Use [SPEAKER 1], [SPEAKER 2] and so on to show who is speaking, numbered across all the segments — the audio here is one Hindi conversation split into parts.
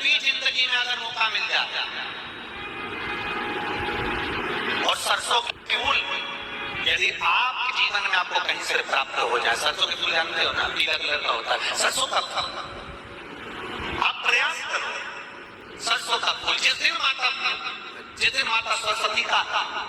[SPEAKER 1] कभी जिंदगी में अगर मौका मिल जाता और सरसों के फूल यदि आपके जीवन में आपको कहीं से प्राप्त हो जाए, सरसों के फूल जानते हो ना, पीला कलर का होता है सरसों का फूल, आप प्रयास करो सरसों का फूल। जिस दिन माता सरस्वती का,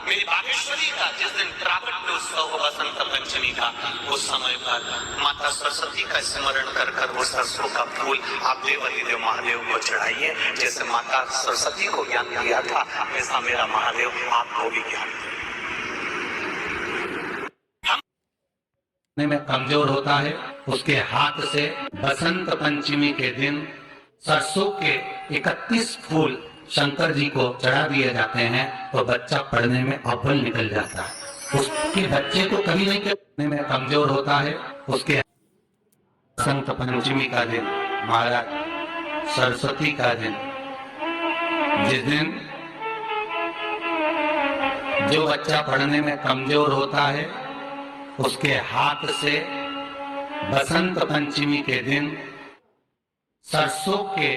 [SPEAKER 1] मेरी बागेश्वरी का जिस दिन प्राकट्य उत्सव हो बसंत पंचमी का, उस समय पर माता सरस्वती का स्मरण कर कर वो सरसों का फूल आप देव महादेव को चढ़ाइए। जैसे माता सरस्वती को ज्ञान दिया था, ऐसा मेरा महादेव आपको भी ज्ञान दे।
[SPEAKER 2] में कमजोर होता है, उसके हाथ से बसंत पंचमी के दिन सरसों के 31 फूल शंकर जी को चढ़ा दिए जाते हैं तो बच्चा पढ़ने में अव्वल निकल जाता है। उसके बच्चे को कभी नहीं पढ़ने में कमजोर होता है, उसके बसंत पंचमी का दिन, महाराज सरस्वती का दिन, जिस दिन जो बच्चा पढ़ने में कमजोर होता है उसके हाथ से बसंत पंचमी के दिन सरसों के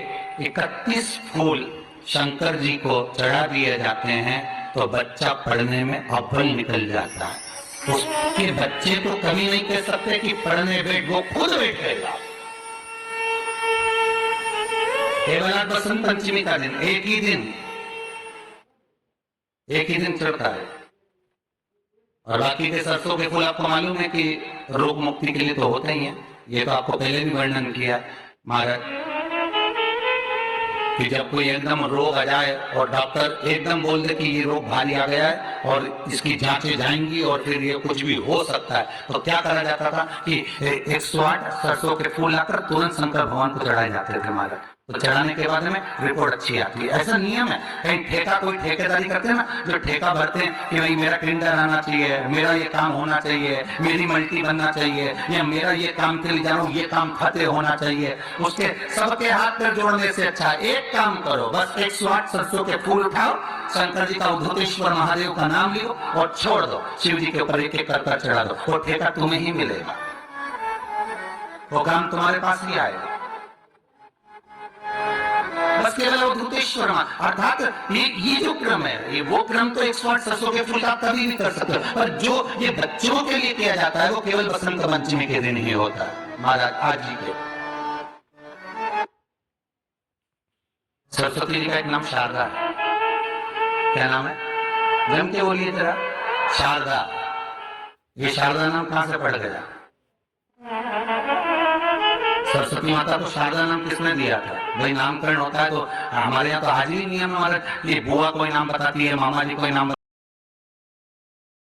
[SPEAKER 2] 31 फूल शंकर जी को चढ़ा दिए जाते हैं तो बच्चा पढ़ने में अव्वल निकल जाता है। उसके बच्चे को कभी नहीं कह सकते कि पढ़ने बैठ, वो खुद बैठेगा। केवल बसंत पंचमी का दिन एक ही दिन चढ़ता है और बाकी के सरसों के फूल आपको मालूम है कि रोग मुक्ति के लिए तो होते ही हैं। ये तो आपको पहले भी वर्णन किया महाराज कि जब कोई एकदम रोग आ जाए और डॉक्टर एकदम बोल दे कि ये रोग भारी आ गया है और इसकी जांचें जाएंगी और फिर ये कुछ भी हो सकता है, तो क्या करा जाता था कि 108 सरसों के फूल लाकर तुरंत शंकर भगवान को चढ़ाए जाते थे महाराज। तो चढ़ाने के बाद में रिपोर्ट अच्छी आती है। ऐसा नियम है। कहीं ठेका, कोई ठेकेदारी करते हैं ना, जो ठेका भरते हैं कि भाई मेरा टेंडर आना चाहिए, मेरा ये काम होना चाहिए, मेरी मल्टी बनना चाहिए, या मेरा ये काम के लिए जा रहा हूँ, ये काम फतेह होना चाहिए, उसके सबके हाथ पर जोड़ने से अच्छा एक काम करो, बस 108 सरसों के फूल उठाओ, शंकर जी का उद्धतेश्वर महादेव का नाम लियो और छोड़ दो, शिव जी के ऊपर एक एक कर चढ़ा दो, वो ठेका तुम्हें ही मिलेगा, वो काम तुम्हारे पास ही आएगा। बस केवल उद्धतेश्वर अर्थात ये जो क्रम है, ये वो क्रम तो 108 सरसों के फूल आप कभी नहीं कर सकते, पर जो ये बच्चों के लिए किया जाता है वो केवल बसंत पंचमी के दिन ही होता है महाराज। आज जी के सरस्वती जी का एक नाम शारदा है। क्या नाम है? जम के बोलिए जरा। शारदा। ये शारदा नाम कहां से पड़ गया? सरस्वती माता को शारदा नाम किसने दिया था? भाई नामकरण होता है तो हमारे यहाँ तो आज ही नियम हमारे, ये बुआ कोई नाम बताती है, मामा जी कोई नाम